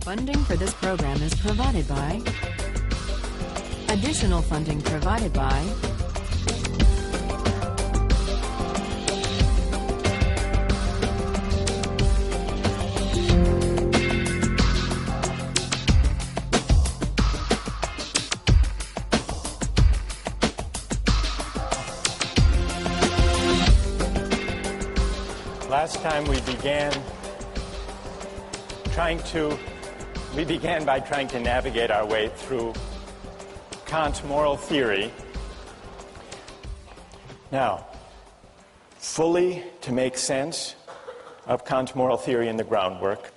Funding for this program is provided by. Additional funding provided by. Last time we began by trying to navigate our way through Kant's moral theory. Now, fully to make sense of Kant's moral theory in the groundwork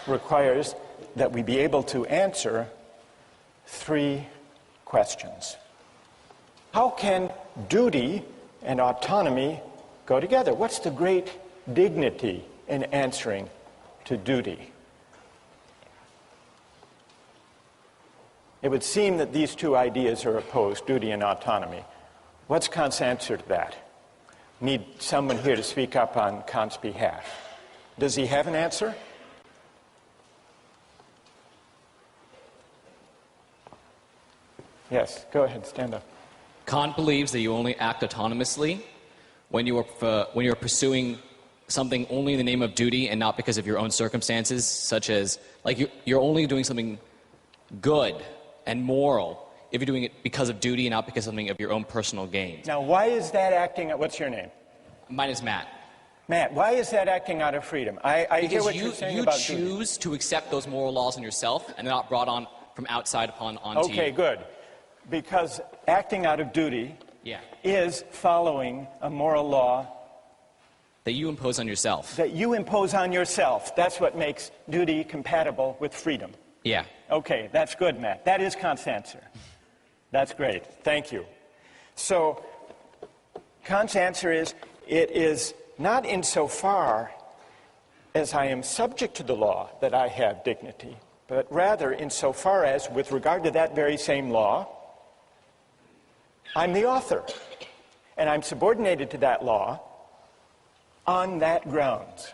requires that we be able to answer three questions. How can duty and autonomy go together? What's the great dignity in answering to duty? It would seem that these two ideas are opposed, duty and autonomy. What's Kant's answer to that? Need someone here to speak up on Kant's behalf. Does he have an answer? Yes, go ahead, stand up. Kant believes that you only act autonomously when you are pursuing something only in the name of duty and not because of your own circumstances, such as, like, you're only doing something good and moral if you're doing it because of duty and not because of something of your own personal gain. Now, why is that acting out? What's your name? Mine is Matt. Matt, why is that acting out of freedom? I hear what you're saying about duty. Because you choose to accept those moral laws on yourself and they're not brought on from outside onto you. Okay, good. Because acting out of duty is following a moral law that you impose on yourself. That you impose on yourself. That's what makes duty compatible with freedom. Yeah. Okay, that's good, Matt. That is Kant's answer. That's great. Thank you. So, Kant's answer is, it is not insofar as I am subject to the law that I have dignity, but rather insofar as, with regard to that very same law, I'm the author, and I'm subordinated to that law on that grounds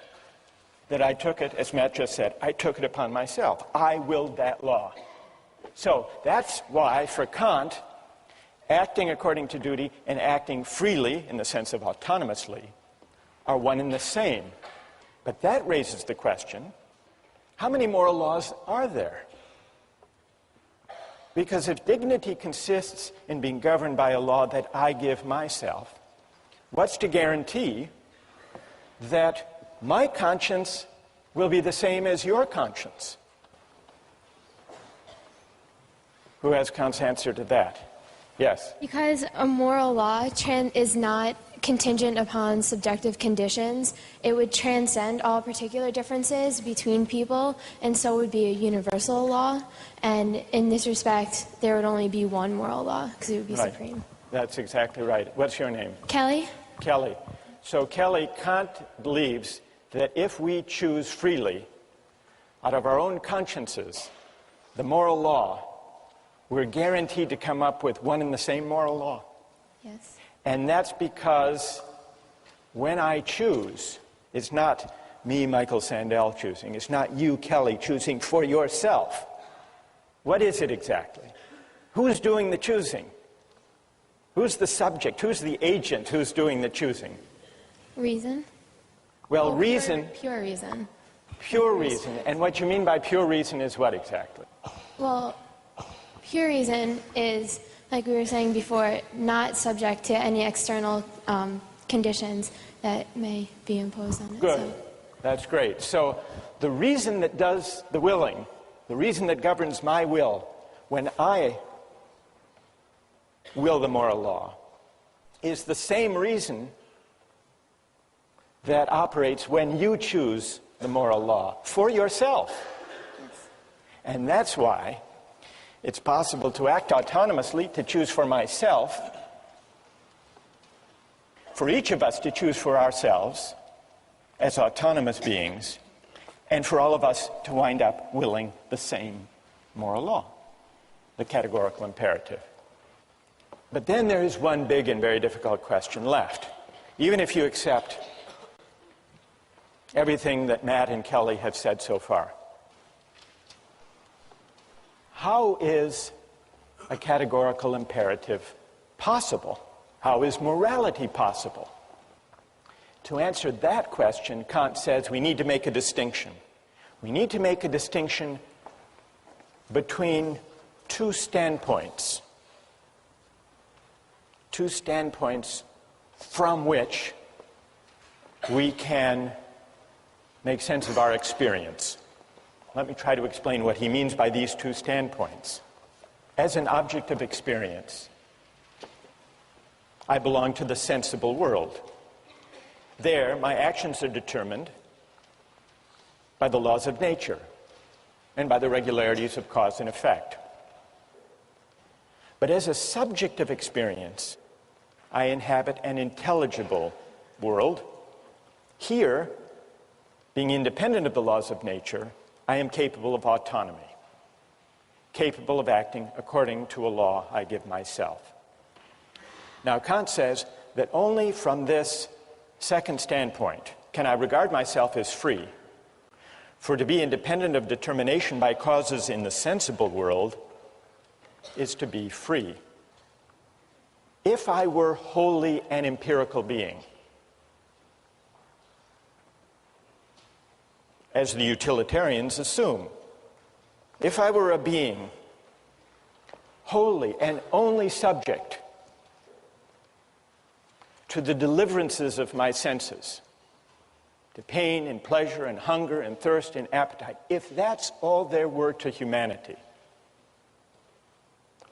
that I took it, as Matt just said, I took it upon myself. I willed that law. So that's why, for Kant, acting according to duty and acting freely, in the sense of autonomously, are one and the same. But that raises the question, how many moral laws are there? Because if dignity consists in being governed by a law that I give myself, what's to guarantee that my conscience will be the same as your conscience? Who has Kant's answer to that? Yes? Because a moral law is not contingent upon subjective conditions. It would transcend all particular differences between people, and so would be a universal law. And in this respect, there would only be one moral law, because it would be supreme. That's exactly right. What's your name? Kelly. Kelly. So, Kelly, Kant believes that if we choose freely, out of our own consciences, the moral law, we're guaranteed to come up with one and the same moral law. Yes. And that's because when I choose, it's not me, Michael Sandel, choosing. It's not you, Kelly, choosing for yourself. What is it exactly? Who's doing the choosing? Who's the subject? Who's the agent who's doing the choosing? Reason. Well, reason. Pure reason. Pure reason. And what you mean by pure reason is what exactly? Well, pure reason is, like we were saying before, not subject to any external conditions that may be imposed on it. Good. So. That's great. So the reason that does the willing, the reason that governs my will when I will the moral law, is the same reason that operates when you choose the moral law for yourself. Yes. And that's why it's possible to act autonomously, to choose for myself, for each of us to choose for ourselves as autonomous beings, and for all of us to wind up willing the same moral law, the categorical imperative. But then there is one big and very difficult question left. Even if you accept everything that Matt and Kelly have said so far, how is a categorical imperative possible? How is morality possible? To answer that question, Kant says we need to make a distinction. We need to make a distinction between two standpoints from which we can make sense of our experience. Let me try to explain what he means by these two standpoints. As an object of experience, I belong to the sensible world. There, my actions are determined by the laws of nature and by the regularities of cause and effect. But as a subject of experience, I inhabit an intelligible world. Here, being independent of the laws of nature, I am capable of autonomy, capable of acting according to a law I give myself. Now, Kant says that only from this second standpoint can I regard myself as free. For to be independent of determination by causes in the sensible world is to be free. If I were wholly an empirical being, as the utilitarians assume, if I were a being wholly and only subject to the deliverances of my senses, to pain and pleasure and hunger and thirst and appetite, if that's all there were to humanity,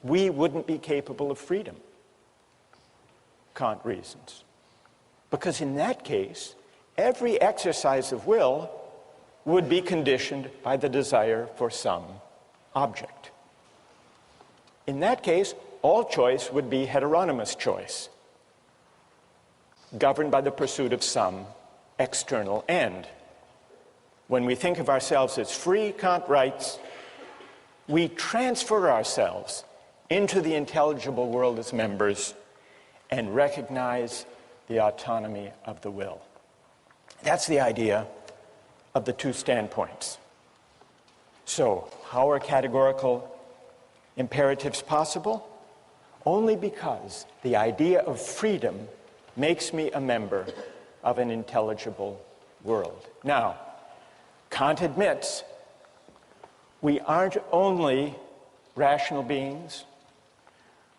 we wouldn't be capable of freedom, Kant reasons. Because in that case, every exercise of will would be conditioned by the desire for some object. In that case, all choice would be heteronymous choice, governed by the pursuit of some external end. When we think of ourselves as free, Kant writes, we transfer ourselves into the intelligible world as members and recognize the autonomy of the will. That's the idea of the two standpoints. So, how are categorical imperatives possible? Only because the idea of freedom makes me a member of an intelligible world. Now, Kant admits we aren't only rational beings.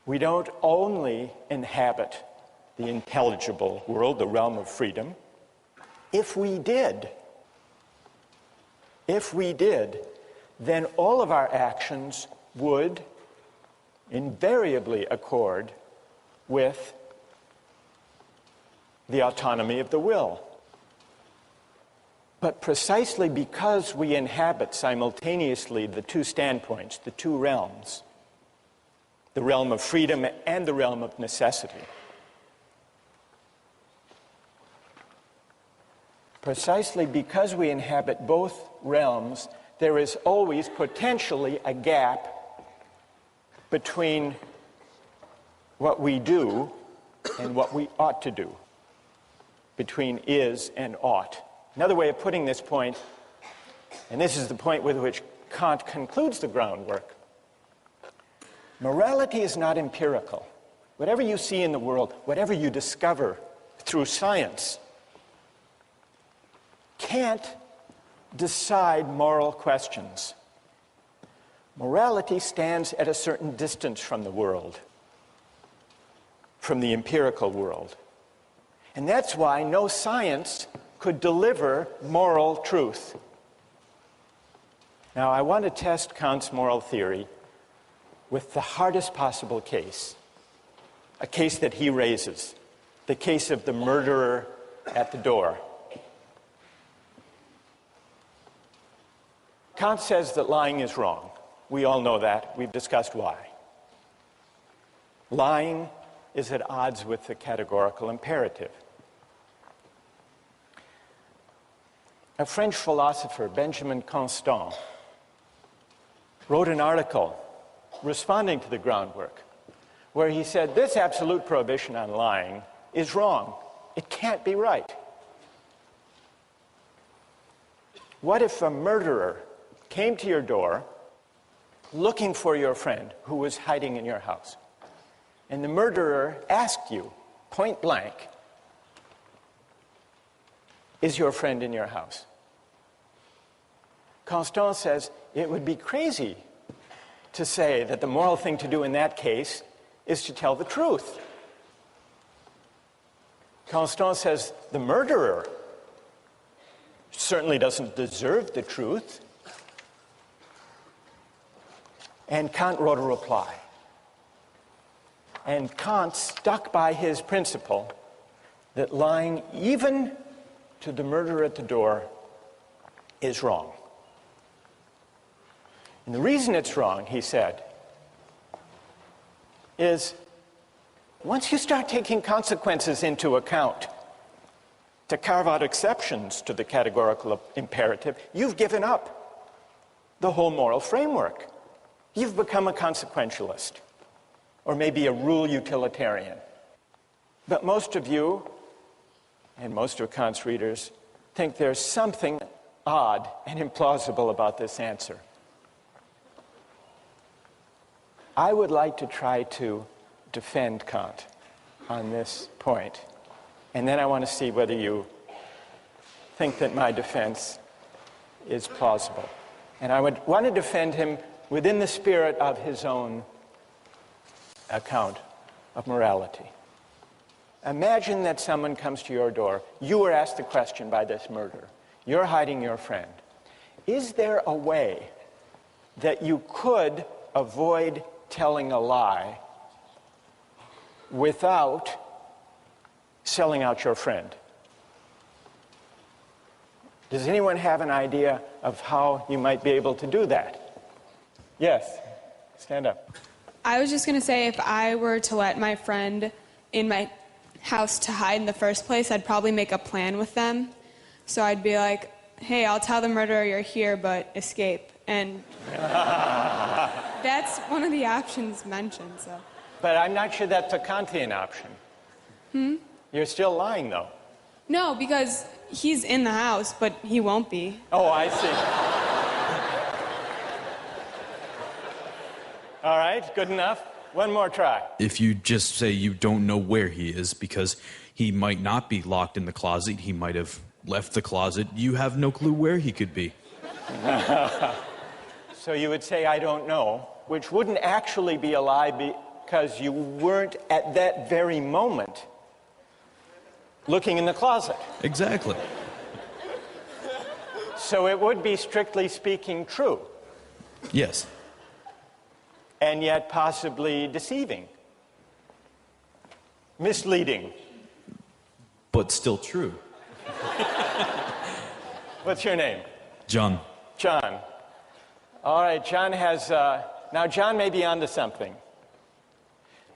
We don't only inhabit the intelligible world, the realm of freedom. If we did, then all of our actions would invariably accord with the autonomy of the will. But precisely because we inhabit simultaneously the two standpoints, the two realms, the realm of freedom and the realm of necessity, precisely because we inhabit both realms, there is always potentially a gap between what we do and what we ought to do, between is and ought. Another way of putting this point, and this is the point with which Kant concludes the groundwork, morality is not empirical. Whatever you see in the world, whatever you discover through science, can't decide moral questions. Morality stands at a certain distance from the world, from the empirical world. And that's why no science could deliver moral truth. Now, I want to test Kant's moral theory with the hardest possible case, a case that he raises, the case of the murderer at the door. Kant says that lying is wrong. We all know that. We've discussed why. Lying is at odds with the categorical imperative. A French philosopher, Benjamin Constant, wrote an article responding to the groundwork where he said this absolute prohibition on lying is wrong. It can't be right. What if a murderer came to your door looking for your friend who was hiding in your house. And the murderer asked you, point blank, is your friend in your house? Constant says it would be crazy to say that the moral thing to do in that case is to tell the truth. Constant says the murderer certainly doesn't deserve the truth. And Kant wrote a reply. And Kant stuck by his principle that lying even to the murderer at the door is wrong. And the reason it's wrong, he said, is once you start taking consequences into account to carve out exceptions to the categorical imperative, you've given up the whole moral framework. You've become a consequentialist, or maybe a rule utilitarian. But most of you, and most of Kant's readers, think there's something odd and implausible about this answer. I would like to try to defend Kant on this point, and then I want to see whether you think that my defense is plausible. And I would want to defend him within the spirit of his own account of morality. Imagine that someone comes to your door. You were asked the question by this murderer. You're hiding your friend. Is there a way that you could avoid telling a lie without selling out your friend? Does anyone have an idea of how you might be able to do that? Yes, stand up. I was just going to say, if I were to let my friend in my house to hide in the first place, I'd probably make a plan with them. So I'd be like, hey, I'll tell the murderer you're here, but escape. And that's one of the options mentioned. So. But I'm not sure that's a Kantian option. You're still lying, though. No, because he's in the house, but he won't be. Oh, I see. All right, good enough. One more try. If you just say you don't know where he is because he might not be locked in the closet, he might have left the closet, you have no clue where he could be. So you would say, I don't know, which wouldn't actually be a lie because you weren't at that very moment looking in the closet. Exactly. So it would be, strictly speaking, true. Yes. And yet possibly deceiving. Misleading. But still true. What's your name? John. John. All right, John has... now, John may be onto something.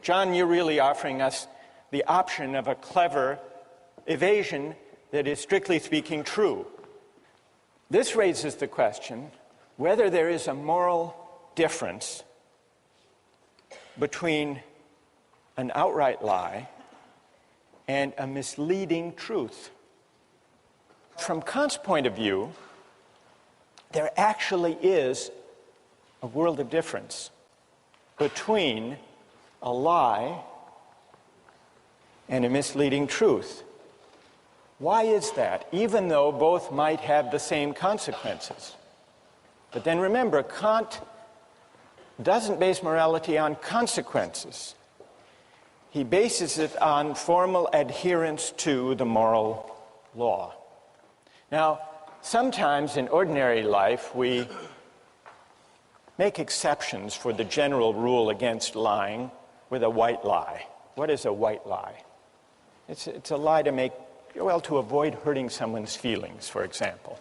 John, you're really offering us the option of a clever evasion that is, strictly speaking, true. This raises the question whether there is a moral difference between an outright lie and a misleading truth. From Kant's point of view, there actually is a world of difference between a lie and a misleading truth. Why is that? Even though both might have the same consequences. But then remember, Kant doesn't base morality on consequences. He bases it on formal adherence to the moral law. Now, sometimes in ordinary life, we make exceptions for the general rule against lying with a white lie. What is a white lie? It's a lie to avoid hurting someone's feelings, for example.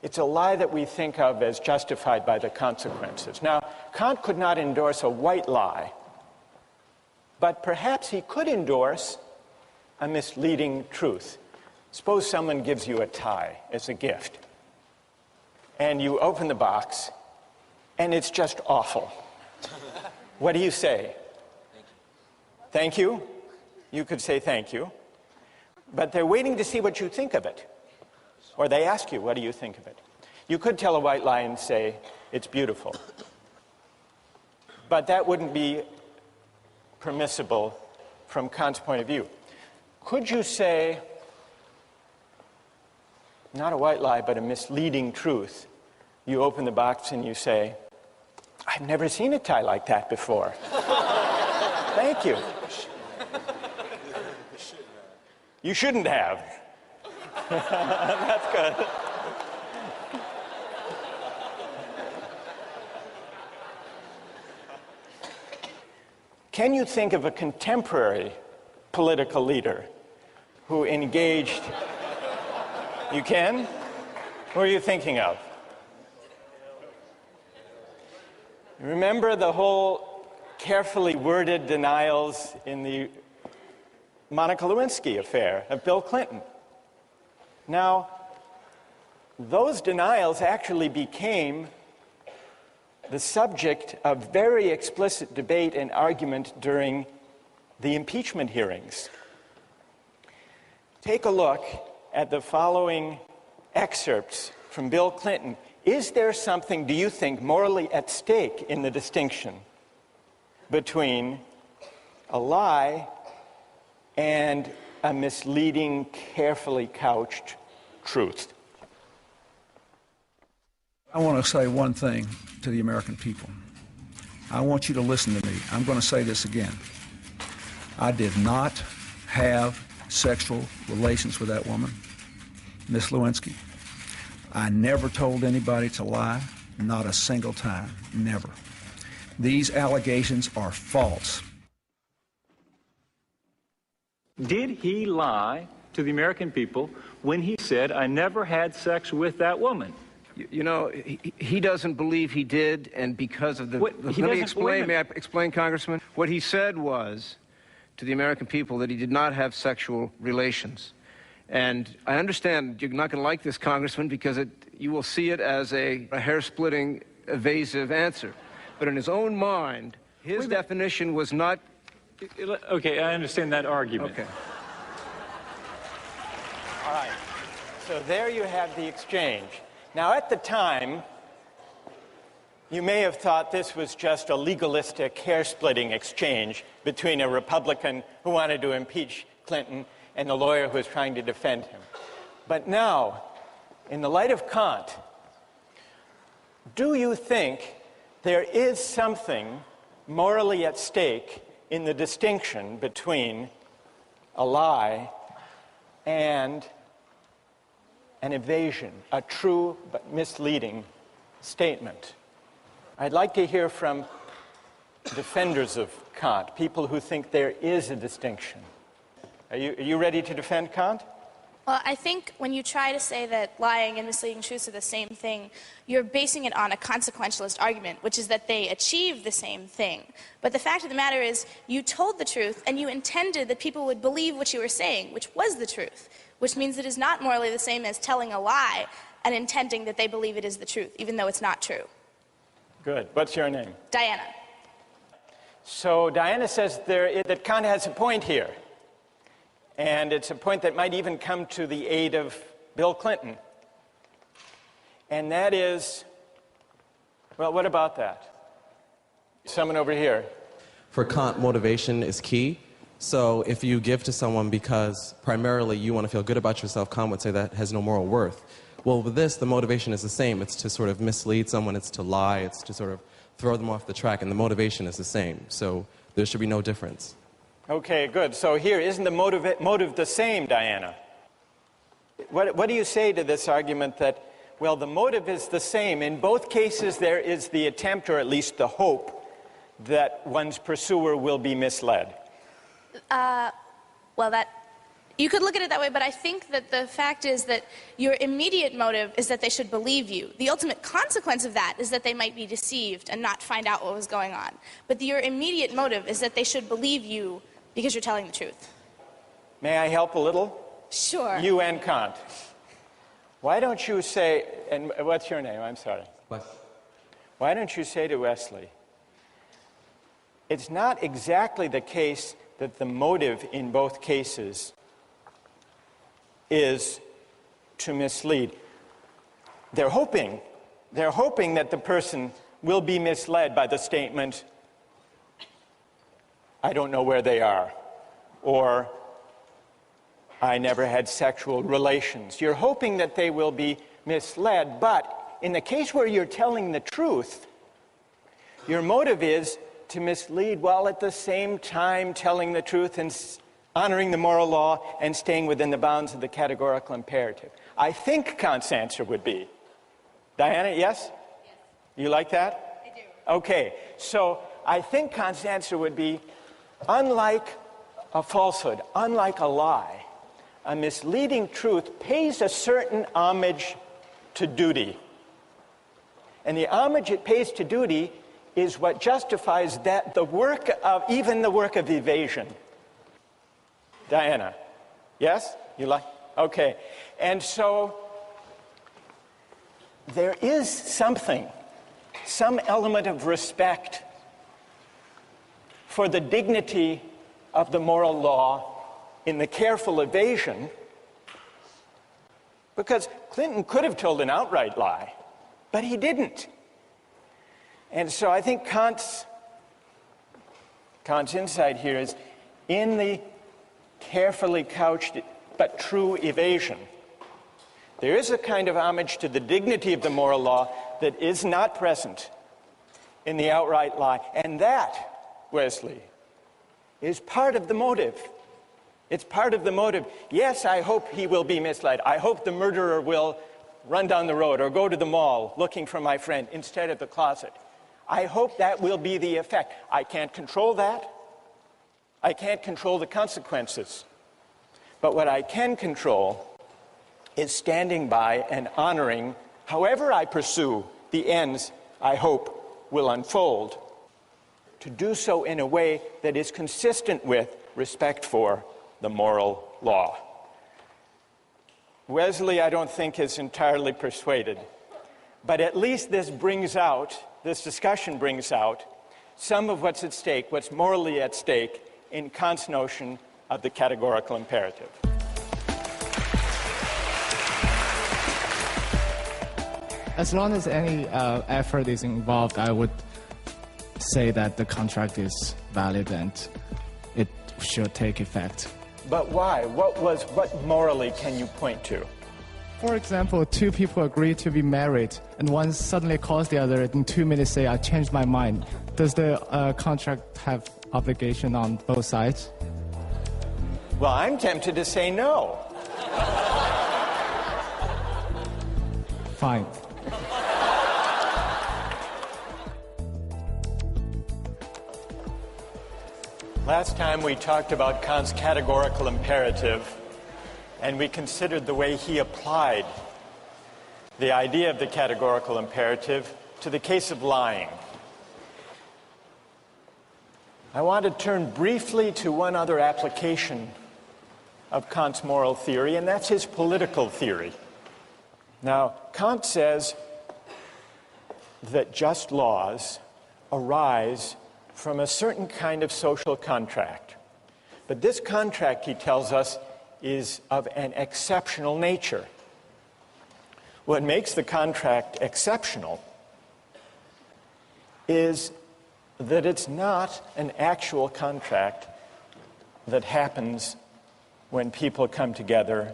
It's a lie that we think of as justified by the consequences. Now, Kant could not endorse a white lie, but perhaps he could endorse a misleading truth. Suppose someone gives you a tie as a gift, and you open the box, and it's just awful. What do you say? Thank you. You could say thank you. But they're waiting to see what you think of it. Or they ask you, what do you think of it? You could tell a white lie and say, it's beautiful. but that wouldn't be permissible from Kant's point of view. Could you say, not a white lie, but a misleading truth? You open the box and you say, I've never seen a tie like that before. Thank you. You shouldn't have. That's good. Can you think of a contemporary political leader who engaged? You can? Who are you thinking of? Remember the whole carefully worded denials in the Monica Lewinsky affair of Bill Clinton. Now, those denials actually became the subject of very explicit debate and argument during the impeachment hearings. Take a look at the following excerpts from Bill Clinton. Is there something, do you think, morally at stake in the distinction between a lie and a misleading, carefully couched truth? I want to say one thing to the American people. I want you to listen to me. I'm going to say this again. I did not have sexual relations with that woman, Miss Lewinsky. I never told anybody to lie, not a single time, never. These allegations are false. Did he lie to the American people when he said, I never had sex with that woman? You know, he doesn't believe he did, and because of the... Let me explain, may I explain, Congressman? What he said was to the American people that he did not have sexual relations. And I understand you're not going to like this, Congressman, because you will see it as a hair-splitting, evasive answer. But in his own mind, his definition was not... Okay, I understand that argument. Okay. All right. So there you have the exchange. Now, at the time, you may have thought this was just a legalistic, hair-splitting exchange between a Republican who wanted to impeach Clinton and the lawyer who was trying to defend him. But now, in the light of Kant, do you think there is something morally at stake in the distinction between a lie and an evasion, a true but misleading statement? I'd like to hear from defenders of Kant, people who think there is a distinction. Are you ready to defend Kant? Well, I think when you try to say that lying and misleading truths are the same thing, you're basing it on a consequentialist argument, which is that they achieve the same thing. But the fact of the matter is, you told the truth, and you intended that people would believe what you were saying, which was the truth, which means it is not morally the same as telling a lie and intending that they believe it is the truth, even though it's not true. Good. What's your name? Diana. So Diana says that Kant has a point here. And it's a point that might even come to the aid of Bill Clinton. And that is, well, what about that? Someone over here. For Kant, motivation is key. So if you give to someone because primarily you want to feel good about yourself, Kant would say that has no moral worth. Well, with this, the motivation is the same. It's to sort of mislead someone, it's to lie, it's to sort of throw them off the track, and the motivation is the same. So there should be no difference. Okay, good. So here, isn't the motive the same, Diana? What do you say to this argument that, well, the motive is the same? In both cases, there is the attempt, or at least the hope, that one's pursuer will be misled. Well, you could look at it that way, but I think that the fact is that your immediate motive is that they should believe you. The ultimate consequence of that is that they might be deceived and not find out what was going on. But your immediate motive is that they should believe you because you're telling the truth. May I help a little? Sure. You and Kant. Why don't you say, and what's your name? I'm sorry. Wes. Why don't you say to Wesley, it's not exactly the case that the motive in both cases is to mislead. They're hoping that the person will be misled by the statement, I don't know where they are, or I never had sexual relations. You're hoping that they will be misled, but in the case where you're telling the truth, your motive is to mislead while at the same time telling the truth and honoring the moral law and staying within the bounds of the categorical imperative. I think Kant's answer would be. Diana, yes? Yes. You like that? I do. Okay, so I think Kant's answer would be, unlike a falsehood, unlike a lie, a misleading truth pays a certain homage to duty. And the homage it pays to duty is what justifies that even the work of evasion. Diana, yes? You like? Okay. And so there is some element of respect for the dignity of the moral law in the careful evasion, because Clinton could have told an outright lie, but he didn't. And so I think Kant's insight here is in the carefully couched but true evasion. There is a kind of homage to the dignity of the moral law that is not present in the outright lie. And that, Wesley, is part of the motive. It's part of the motive. Yes, I hope he will be misled. I hope the murderer will run down the road or go to the mall looking for my friend instead of the closet. I hope that will be the effect. I can't control that. I can't control the consequences. But what I can control is standing by and honoring, however I pursue the ends I hope will unfold, to do so in a way that is consistent with respect for the moral law. Wesley, I don't think, is entirely persuaded, but at least this discussion brings out some of what's at stake, what's morally at stake in Kant's notion of the categorical imperative. As long as any effort is involved, I would say that the contract is valid and it should take effect. But why? What morally can you point to? For example, two people agree to be married, and one suddenly calls the other in 2 minutes say, I changed my mind. Does the contract have obligation on both sides? Well, I'm tempted to say no. Fine. Last time we talked about Kant's categorical imperative, and we considered the way he applied the idea of the categorical imperative to the case of lying. I want to turn briefly to one other application of Kant's moral theory, and that's his political theory. Now, Kant says that just laws arise from a certain kind of social contract. But this contract, he tells us, is of an exceptional nature. What makes the contract exceptional is that it's not an actual contract that happens when people come together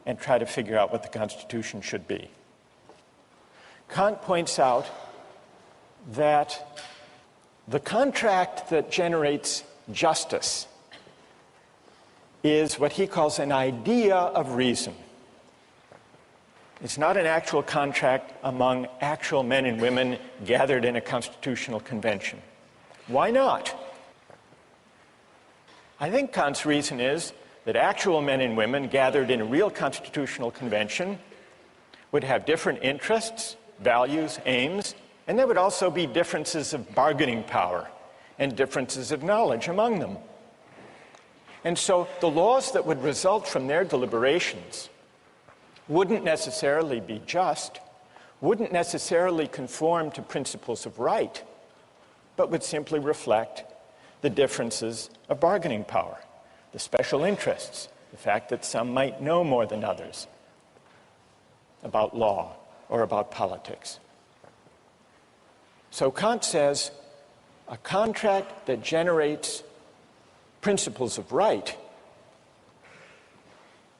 and try to figure out what the Constitution should be. Kant points out that the contract that generates justice is what he calls an idea of reason. It's not an actual contract among actual men and women gathered in a constitutional convention. Why not? I think Kant's reason is that actual men and women gathered in a real constitutional convention would have different interests, values, aims, and there would also be differences of bargaining power and differences of knowledge among them. And so the laws that would result from their deliberations wouldn't necessarily be just, wouldn't necessarily conform to principles of right, but would simply reflect the differences of bargaining power, the special interests, the fact that some might know more than others about law or about politics. So Kant says a contract that generates principles of right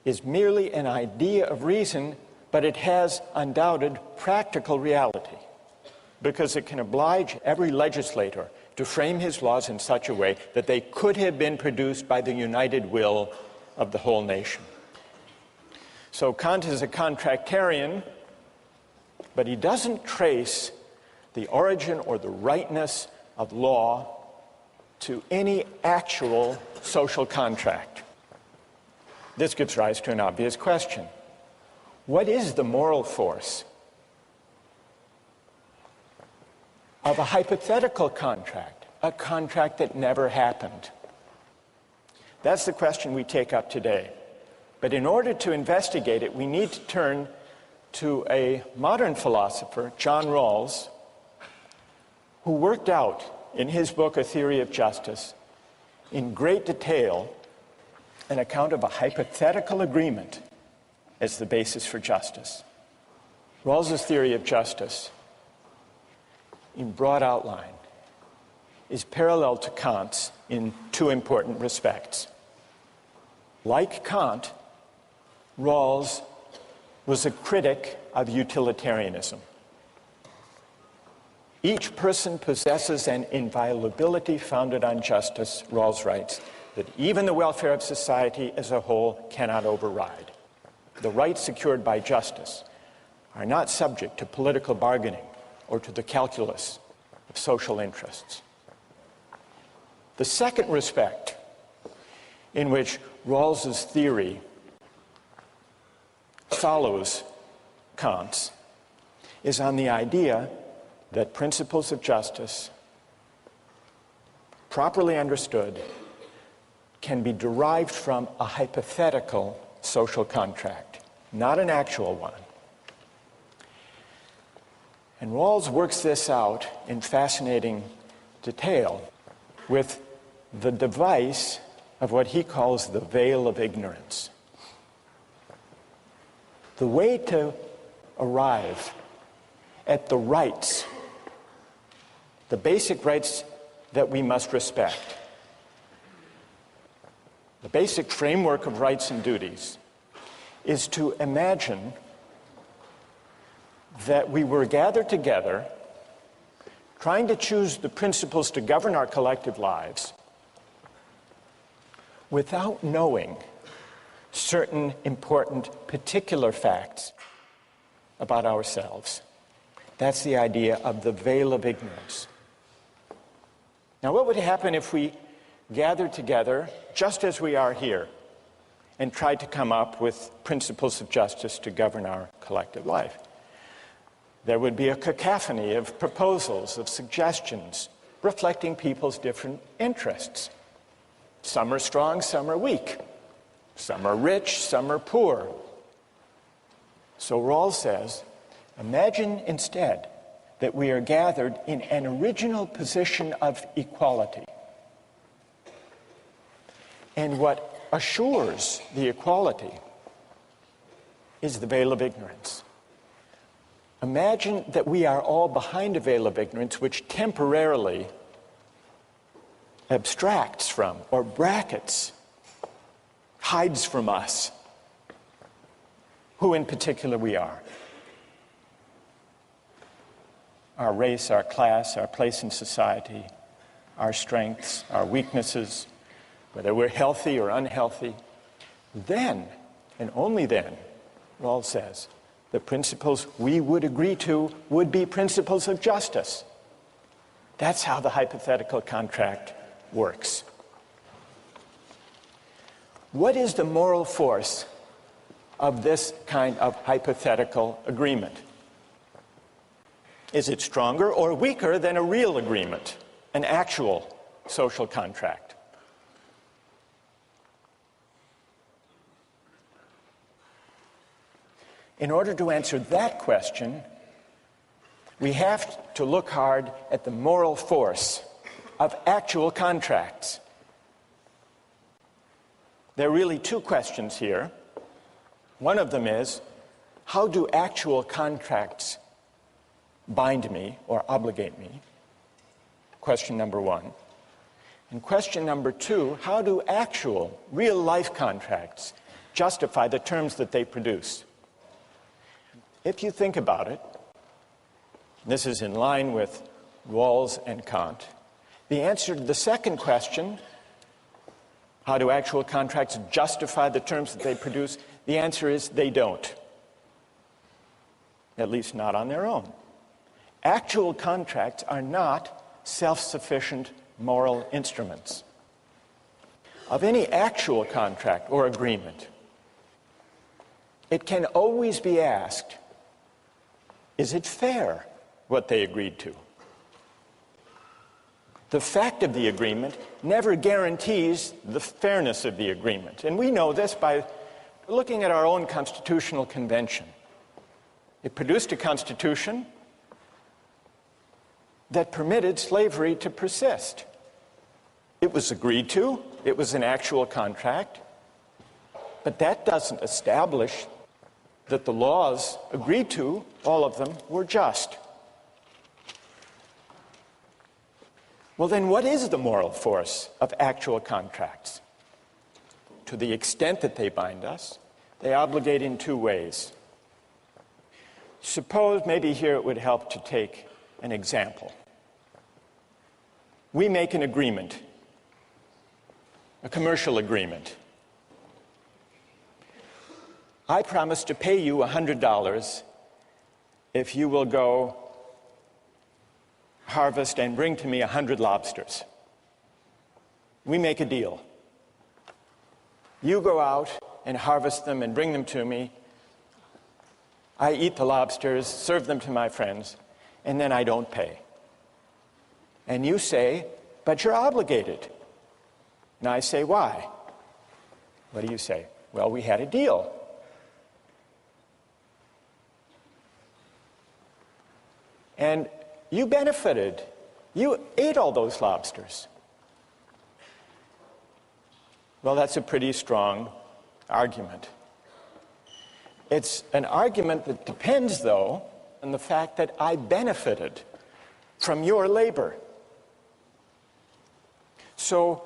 is merely an idea of reason, but it has undoubted practical reality, because it can oblige every legislator to frame his laws in such a way that they could have been produced by the united will of the whole nation. So Kant is a contractarian, but he doesn't trace the origin or the rightness of law to any actual social contract. This gives rise to an obvious question. What is the moral force of a hypothetical contract, a contract that never happened? That's the question we take up today. But in order to investigate it, we need to turn to a modern philosopher, John Rawls, who worked out in his book, A Theory of Justice, in great detail, an account of a hypothetical agreement as the basis for justice. Rawls's theory of justice, in broad outline, is parallel to Kant's in two important respects. Like Kant, Rawls was a critic of utilitarianism. Each person possesses an inviolability founded on justice, Rawls writes, that even the welfare of society as a whole cannot override. The rights secured by justice are not subject to political bargaining or to the calculus of social interests. The second respect in which Rawls's theory follows Kant's is on the idea that principles of justice, properly understood, can be derived from a hypothetical social contract, not an actual one. And Rawls works this out in fascinating detail with the device of what he calls the veil of ignorance. The way to arrive at the rights, the basic rights that we must respect, the basic framework of rights and duties, is to imagine that we were gathered together trying to choose the principles to govern our collective lives without knowing certain important particular facts about ourselves. That's the idea of the veil of ignorance. Now, what would happen if we gathered together, just as we are here, and tried to come up with principles of justice to govern our collective life? There would be a cacophony of proposals, of suggestions, reflecting people's different interests. Some are strong, some are weak. Some are rich, some are poor. So Rawls says, imagine instead that we are gathered in an original position of equality. And what assures the equality is the veil of ignorance. Imagine that we are all behind a veil of ignorance which temporarily abstracts from or brackets, hides from us who in particular we are. Our race, our class, our place in society, our strengths, our weaknesses, whether we're healthy or unhealthy. Then, and only then, Rawls says, the principles we would agree to would be principles of justice. That's how the hypothetical contract works. What is the moral force of this kind of hypothetical agreement? Is it stronger or weaker than a real agreement, an actual social contract? In order to answer that question, we have to look hard at the moral force of actual contracts. There are really two questions here. One of them is, how do actual contracts bind me or obligate me? Question number one. And question number 2, how do actual, real-life contracts justify the terms that they produce? If you think about it, this is in line with Rawls and Kant, the answer to the second question, how do actual contracts justify the terms that they produce, the answer is they don't. At least not on their own. Actual contracts are not self-sufficient moral instruments. Of any actual contract or agreement, it can always be asked, is it fair what they agreed to? The fact of the agreement never guarantees the fairness of the agreement. And we know this by looking at our own constitutional convention. It produced a constitution that permitted slavery to persist. It was agreed to, it was an actual contract, but that doesn't establish that the laws agreed to, all of them, were just. Well, then what is the moral force of actual contracts? To the extent that they bind us, they obligate in 2 ways. Suppose maybe here it would help to take an example. We make an agreement, a commercial agreement. I promise to pay you $100 if you will go harvest and bring to me 100 lobsters. We make a deal. You go out and harvest them and bring them to me. I eat the lobsters, serve them to my friends, and then I don't pay. And you say, but you're obligated. And I say, why? What do you say? Well, we had a deal. And you benefited. You ate all those lobsters. Well, that's a pretty strong argument. It's an argument that depends, though, on the fact that I benefited from your labor. So,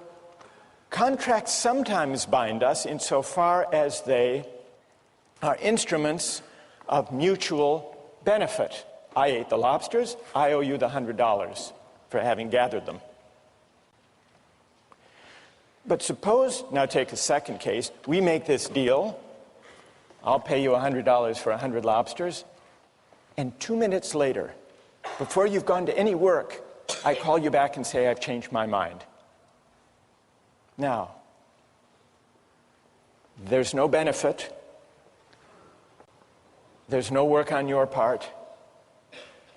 contracts sometimes bind us insofar as they are instruments of mutual benefit. I ate the lobsters, I owe you the $100 for having gathered them. But suppose, now take a second case, we make this deal, I'll pay you $100 for 100 lobsters, and 2 minutes later, before you've gone to any work, I call you back and say, I've changed my mind. Now, there's no benefit, there's no work on your part,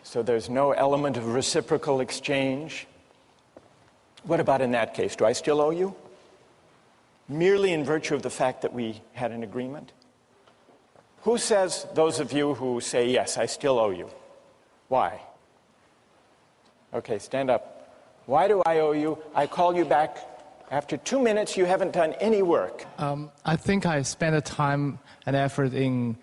so there's no element of reciprocal exchange. What about in that case? Do I still owe you? Merely in virtue of the fact that we had an agreement? Who says, those of you who say, yes, I still owe you? Why? Okay, stand up. Why do I owe you? I call you back. After 2 minutes, you haven't done any work. I think I spent the time and effort in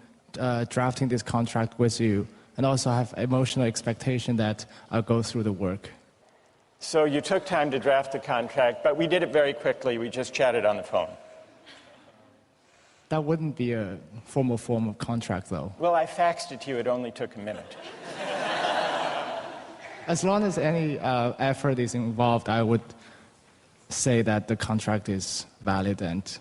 drafting this contract with you, and also have emotional expectation that I'll go through the work. So you took time to draft the contract, but we did it very quickly. We just chatted on the phone. That wouldn't be a formal form of contract, though. Well, I faxed it to you. It only took a minute. As long as any effort is involved, I would say that the contract is valid and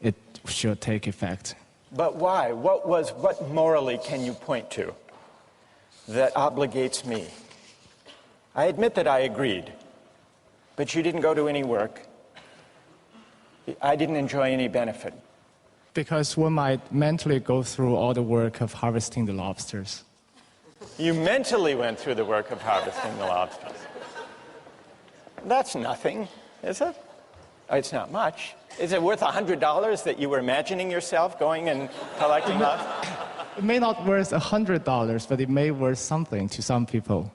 it should take effect. But why? What morally can you point to that obligates me? I admit that I agreed, but you didn't go to any work. I didn't enjoy any benefit. Because one might mentally go through all the work of harvesting the lobsters. You mentally went through the work of harvesting the lobsters. That's nothing, is it? It's not much. Is it worth $100 that you were imagining yourself going and collecting lobsters? It may not worth $100, but it may worth something to some people.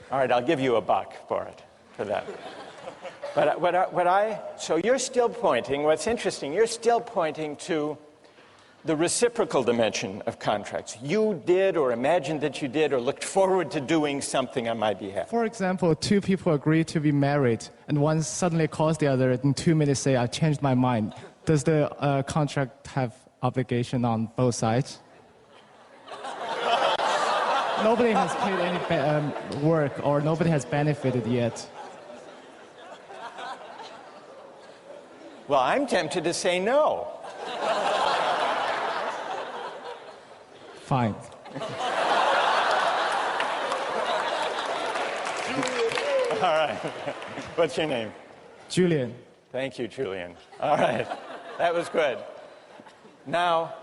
All right, I'll give you $1 for it, for that. But so you're still pointing, what's interesting, you're still pointing to the reciprocal dimension of contracts. You did or imagined that you did or looked forward to doing something on my behalf. For example, two people agree to be married, and one suddenly calls the other in 2 minutes say, I changed my mind. Does the contract have obligation on both sides? Nobody has paid any work, or nobody has benefited yet. Well, I'm tempted to say no. Fine. All right. What's your name? Julian. Thank you, Julian. All right. That was good. Now,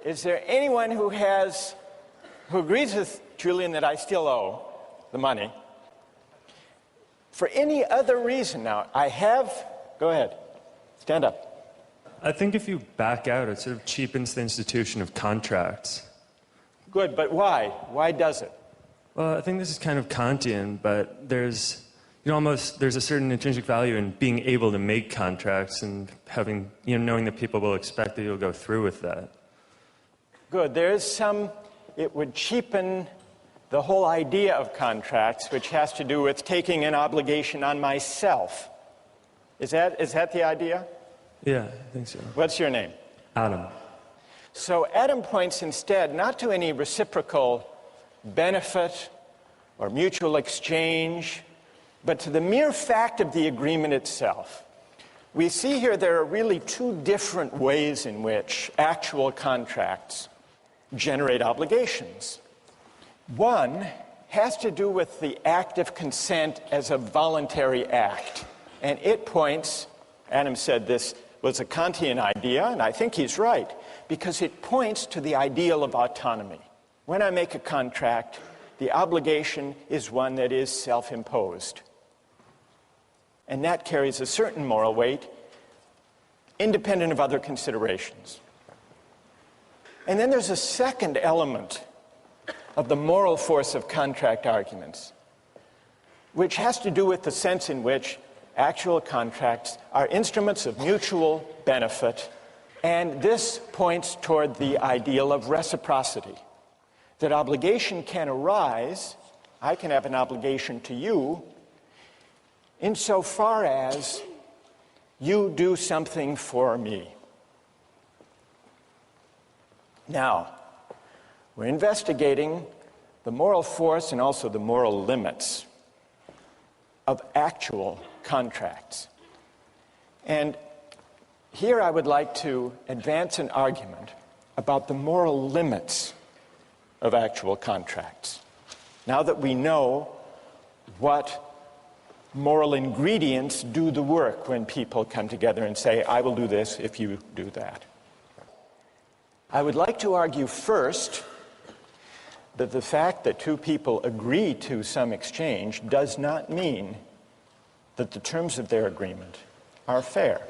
is there anyone who agrees with Julian that I still owe the money? For any other reason now, go ahead, stand up. I think if you back out, it sort of cheapens the institution of contracts. Good, but why? Why does it? Well, I think this is kind of Kantian, but there's a certain intrinsic value in being able to make contracts and having, knowing that people will expect that you'll go through with that. Good. It would cheapen the whole idea of contracts, which has to do with taking an obligation on myself. Is that the idea? Yeah, I think so. What's your name? Adam. So Adam points instead not to any reciprocal benefit or mutual exchange, but to the mere fact of the agreement itself. We see here there are really two different ways in which actual contracts generate obligations. One has to do with the act of consent as a voluntary act. And it points, Adam said this was a Kantian idea, and I think he's right, because it points to the ideal of autonomy. When I make a contract, the obligation is one that is self-imposed. And that carries a certain moral weight, independent of other considerations. And then there's a second element of the moral force of contract arguments, which has to do with the sense in which actual contracts are instruments of mutual benefit, and this points toward the ideal of reciprocity. That obligation can arise, I can have an obligation to you, insofar as you do something for me. Now, we're investigating the moral force and also the moral limits of actual contracts. And here I would like to advance an argument about the moral limits of actual contracts. Now that we know what moral ingredients do the work when people come together and say, I will do this if you do that. I would like to argue first that the fact that two people agree to some exchange does not mean that the terms of their agreement are fair.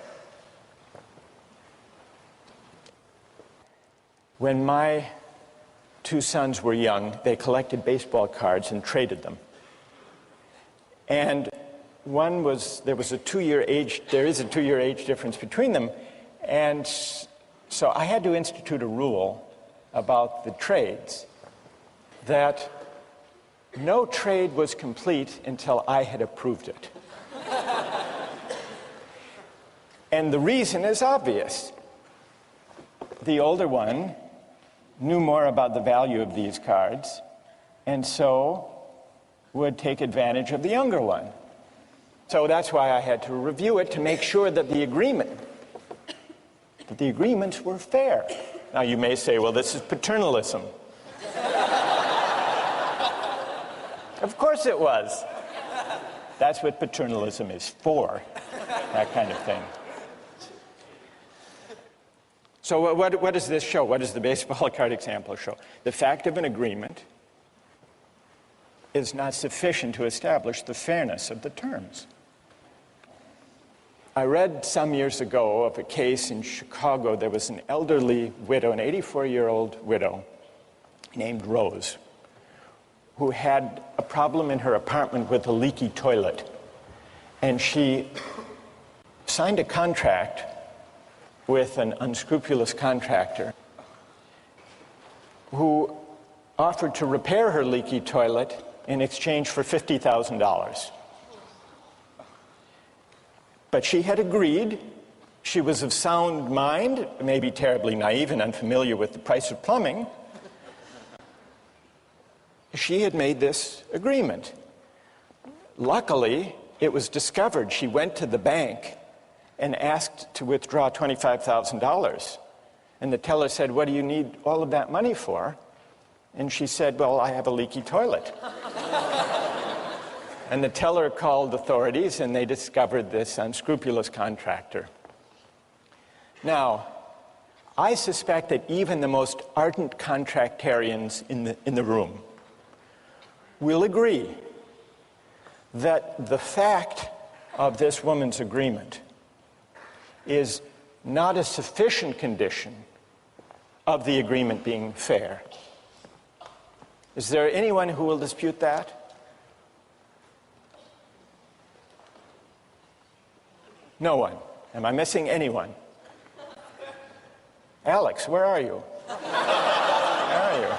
When my two sons were young, they collected baseball cards and traded them. And there is a 2-year age difference between them, and so I had to institute a rule about the trades that no trade was complete until I had approved it. And the reason is obvious. The older one knew more about the value of these cards, and so would take advantage of the younger one. So that's why I had to review it to make sure that the agreements were fair. Now you may say, well, this is paternalism. Of course it was. That's what paternalism is for, that kind of thing. So what does this show? What does the baseball card example show? The fact of an agreement is not sufficient to establish the fairness of the terms. I read some years ago of a case in Chicago. There was an elderly widow, an 84-year-old widow named Rose, who had a problem in her apartment with a leaky toilet. And she signed a contract with an unscrupulous contractor who offered to repair her leaky toilet in exchange for $50,000. But she had agreed. She was of sound mind, maybe terribly naive and unfamiliar with the price of plumbing. She had made this agreement. Luckily, it was discovered. She went to the bank and asked to withdraw $25,000. And the teller said, "What do you need all of that money for?" And she said, "Well, I have a leaky toilet." And the teller called authorities, and they discovered this unscrupulous contractor. Now, I suspect that even the most ardent contractarians in the room will agree that the fact of this woman's agreement is not a sufficient condition of the agreement being fair. Is there anyone who will dispute that? No one. Am I missing anyone? Alex, where are you? Where are you?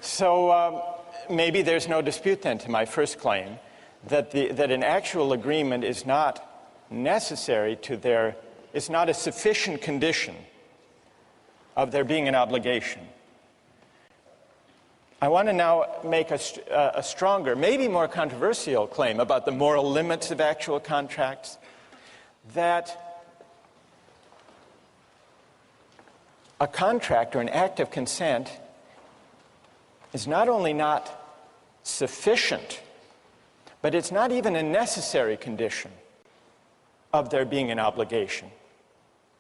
So maybe there's no dispute then to my first claim that an actual agreement is not necessary to it's not a sufficient condition of there being an obligation. I want to now make a stronger, maybe more controversial claim about the moral limits of actual contracts, that a contract or an act of consent is not only not sufficient, but it's not even a necessary condition of there being an obligation.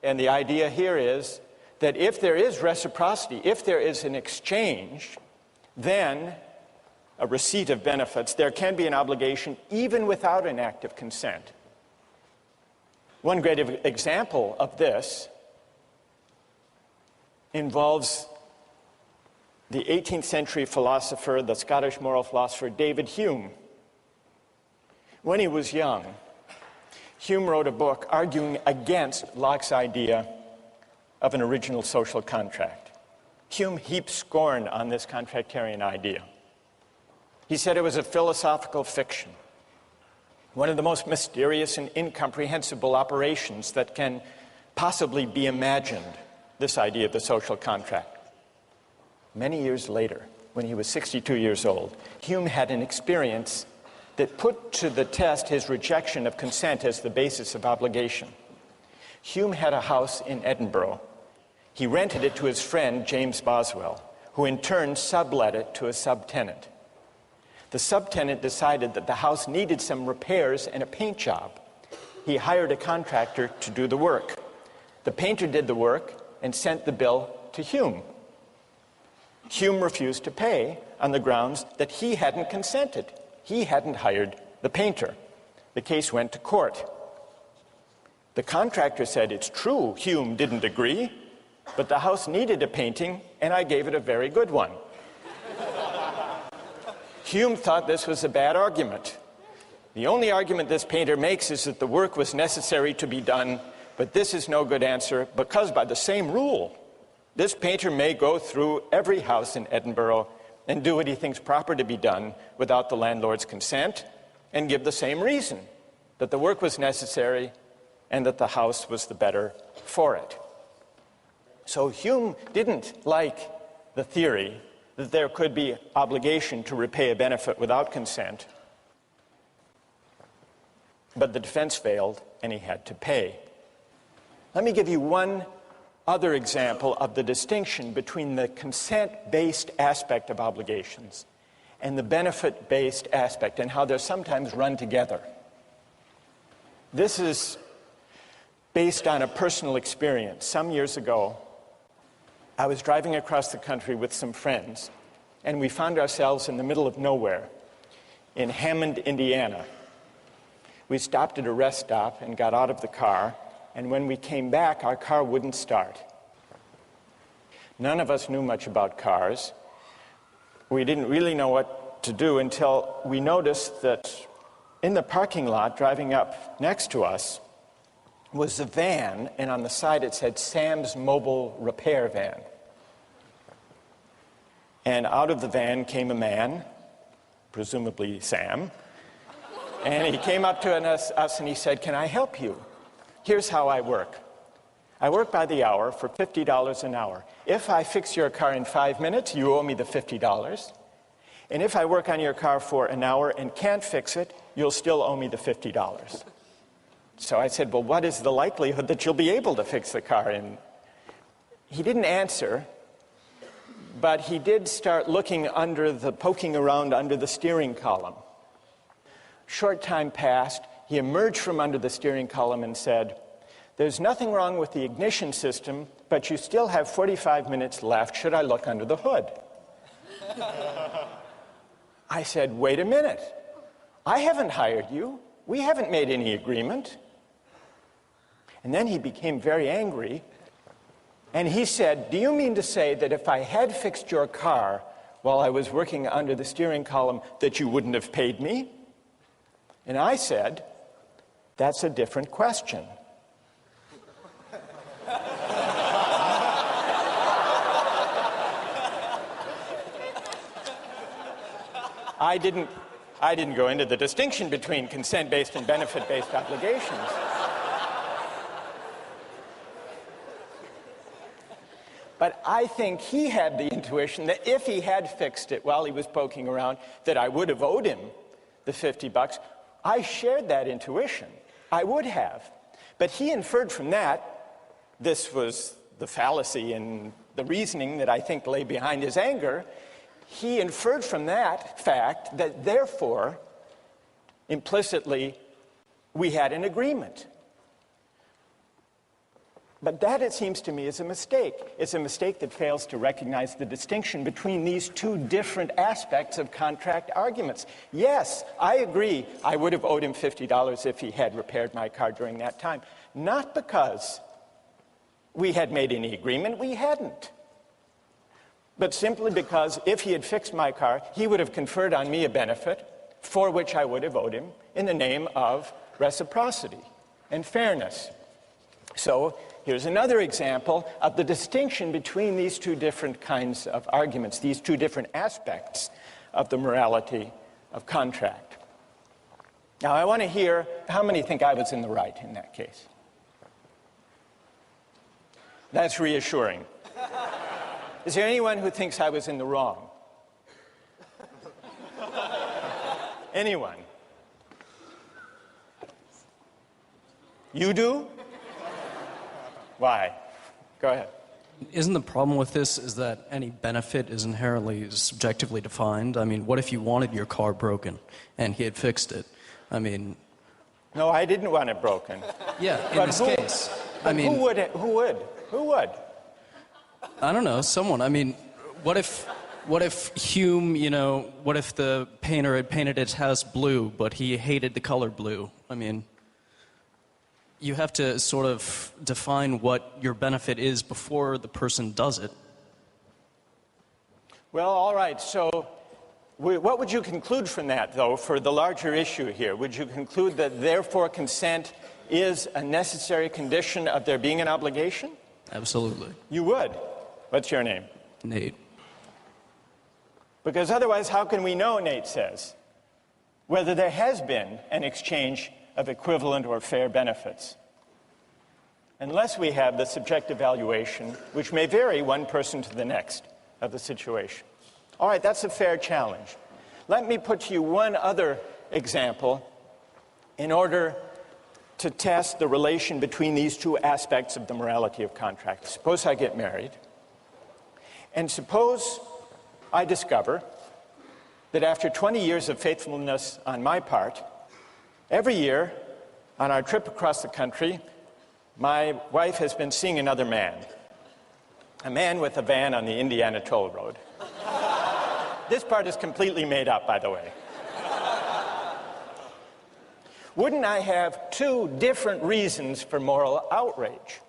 And the idea here is that if there is reciprocity, if there is an exchange, then a receipt of benefits, there can be an obligation even without an act of consent. One great example of this involves the 18th century philosopher, the Scottish moral philosopher, David Hume. When he was young, Hume wrote a book arguing against Locke's idea of an original social contract. Hume heaped scorn on this contractarian idea. He said it was a philosophical fiction, one of the most mysterious and incomprehensible operations that can possibly be imagined, this idea of the social contract. Many years later, when he was 62 years old, Hume had an experience that put to the test his rejection of consent as the basis of obligation. Hume had a house in Edinburgh. He rented it to his friend, James Boswell, who in turn sublet it to a subtenant. The subtenant decided that the house needed some repairs and a paint job. He hired a contractor to do the work. The painter did the work and sent the bill to Hume. Hume refused to pay on the grounds that he hadn't consented. He hadn't hired the painter. The case went to court. The contractor said, "It's true, Hume didn't agree, but the house needed a painting, and I gave it a very good one." Hume thought this was a bad argument. The only argument this painter makes is that the work was necessary to be done, but this is no good answer because by the same rule, this painter may go through every house in Edinburgh and do what he thinks proper to be done without the landlord's consent and give the same reason, that the work was necessary and that the house was the better for it. So Hume didn't like the theory that there could be obligation to repay a benefit without consent, but the defense failed and he had to pay. Let me give you one other example of the distinction between the consent-based aspect of obligations and the benefit-based aspect, and how they're sometimes run together. This is based on a personal experience. Some years ago, I was driving across the country with some friends, and we found ourselves in the middle of nowhere in Hammond, Indiana. We stopped at a rest stop and got out of the car, and when we came back, our car wouldn't start. None of us knew much about cars. We didn't really know what to do until we noticed that in the parking lot, driving up next to us, was a van, and on the side it said Sam's Mobile Repair Van. And out of the van came a man, presumably Sam, and he came up to us and he said, "Can I help you? Here's how I work. I work by the hour for $50 an hour. If I fix your car in 5 minutes, you owe me the $50. And if I work on your car for an hour and can't fix it, you'll still owe me the $50. So I said, "Well, what is the likelihood that you'll be able to fix the car?" And he didn't answer, but he did start poking around under the steering column. Short time passed. He emerged from under the steering column and said, "There's nothing wrong with the ignition system, but you still have 45 minutes left. Should I look under the hood?" I said, "Wait a minute. I haven't hired you. We haven't made any agreement." And then he became very angry, and he said, "Do you mean to say that if I had fixed your car while I was working under the steering column, that you wouldn't have paid me?" And I said, "That's a different question." I didn't go into the distinction between consent-based and benefit-based obligations. But I think he had the intuition that if he had fixed it while he was poking around, that I would have owed him the $50. I shared that intuition. I would have. But he inferred from that, this was the fallacy in the reasoning that I think lay behind his anger, he inferred from that fact that therefore, implicitly, we had an agreement. But that, it seems to me, is a mistake. It's a mistake that fails to recognize the distinction between these two different aspects of contract arguments. Yes, I agree, I would have owed him $50 if he had repaired my car during that time. Not because we had made any agreement, we hadn't. But simply because if he had fixed my car, he would have conferred on me a benefit for which I would have owed him in the name of reciprocity and fairness. So here's another example of the distinction between these two different kinds of arguments, these two different aspects of the morality of contract. Now, I want to hear how many think I was in the right in that case. That's reassuring. Is there anyone who thinks I was in the wrong? Anyone? You do? Why? Go ahead. Isn't the problem with this is that any benefit is inherently subjectively defined? I mean, what if you wanted your car broken and he had fixed it? I mean... No, I didn't want it broken. Yeah, in this case. I mean... Who would? I don't know, someone. I mean, what if Hume, what if the painter had painted his house blue, but he hated the color blue? I mean... You have to sort of define what your benefit is before the person does it. Well, all right. So what would you conclude from that, though, for the larger issue here? Would you conclude that, therefore, consent is a necessary condition of there being an obligation? Absolutely. You would? What's your name? Nate. Because otherwise, how can we know, Nate says, whether there has been an exchange of equivalent or fair benefits, unless we have the subjective valuation, which may vary one person to the next of the situation. All right, that's a fair challenge. Let me put to you one other example in order to test the relation between these two aspects of the morality of contract. Suppose I get married, and suppose I discover that after 20 years of faithfulness on my part, every year, on our trip across the country, my wife has been seeing another man. A man with a van on the Indiana toll road. This part is completely made up, by the way. Wouldn't I have two different reasons for moral outrage?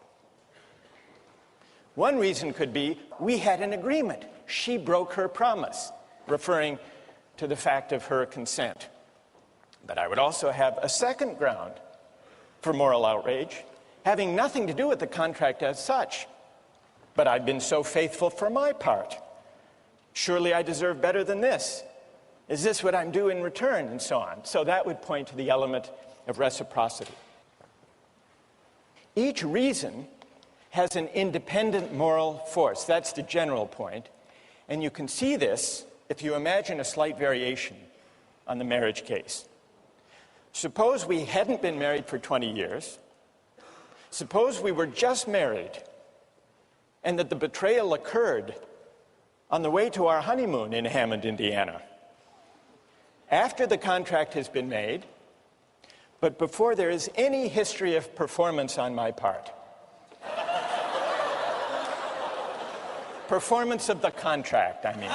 One reason could be, we had an agreement. She broke her promise, referring to the fact of her consent. But I would also have a second ground for moral outrage, having nothing to do with the contract as such. But I've been so faithful for my part. Surely I deserve better than this. Is this what I'm due in return? And so on. So that would point to the element of reciprocity. Each reason has an independent moral force. That's the general point. And you can see this if you imagine a slight variation on the marriage case. Suppose we hadn't been married for 20 years. Suppose we were just married and that the betrayal occurred on the way to our honeymoon in Hammond, Indiana. After the contract has been made, but before there is any history of performance on my part. Performance of the contract, I mean.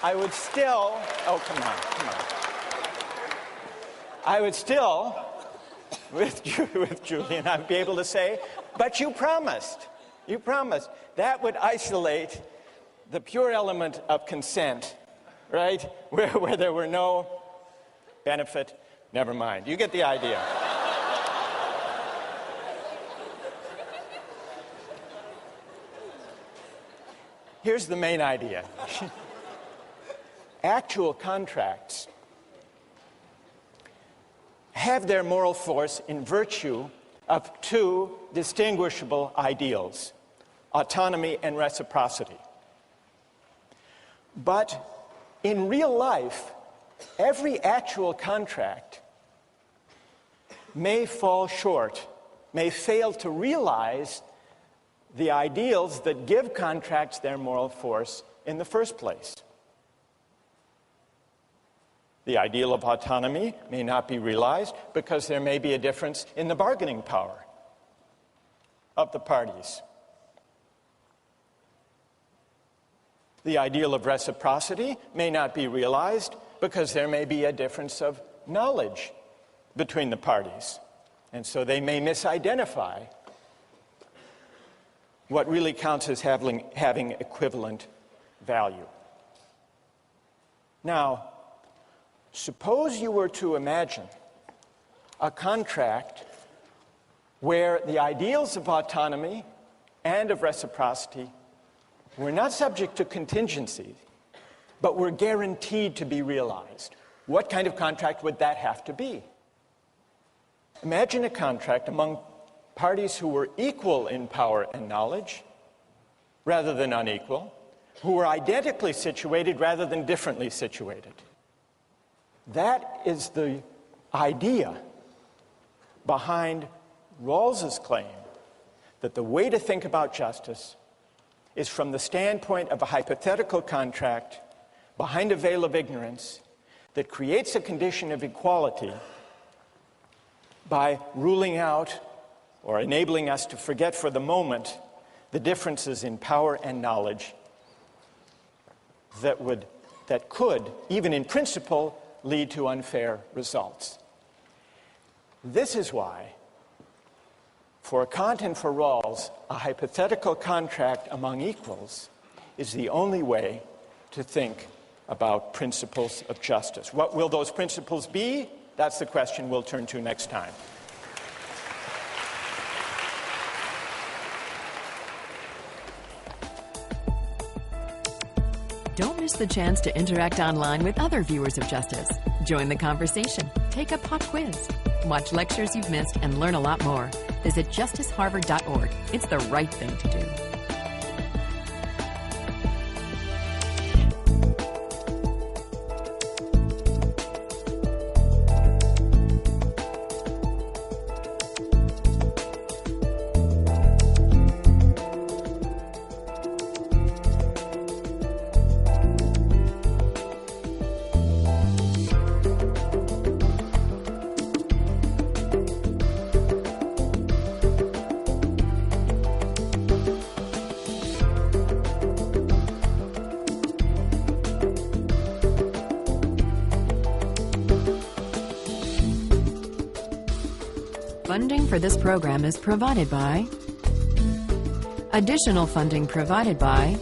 I would still, oh, come on. I would still, with Julian, I'd be able to say, but you promised. You promised. That would isolate the pure element of consent, right? Where there were no benefit, never mind. You get the idea. Here's the main idea. Actual contracts have their moral force in virtue of two distinguishable ideals, autonomy and reciprocity. But in real life, every actual contract may fall short, may fail to realize the ideals that give contracts their moral force in the first place. The ideal of autonomy may not be realized because there may be a difference in the bargaining power of the parties. The ideal of reciprocity may not be realized because there may be a difference of knowledge between the parties. And so they may misidentify what really counts as having equivalent value. Now, suppose you were to imagine a contract where the ideals of autonomy and of reciprocity were not subject to contingency, but were guaranteed to be realized. What kind of contract would that have to be? Imagine a contract among parties who were equal in power and knowledge rather than unequal, who were identically situated rather than differently situated. That is the idea behind Rawls's claim that the way to think about justice is from the standpoint of a hypothetical contract behind a veil of ignorance that creates a condition of equality by ruling out or enabling us to forget for the moment the differences in power and knowledge that could, even in principle, lead to unfair results. This is why, for Kant and for Rawls, a hypothetical contract among equals is the only way to think about principles of justice. What will those principles be? That's the question we'll turn to next time. Don't miss the chance to interact online with other viewers of Justice. Join the conversation, take a pop quiz, watch lectures you've missed, and learn a lot more. Visit justiceharvard.org. It's the right thing to do. Funding for this program is provided by... Additional funding provided by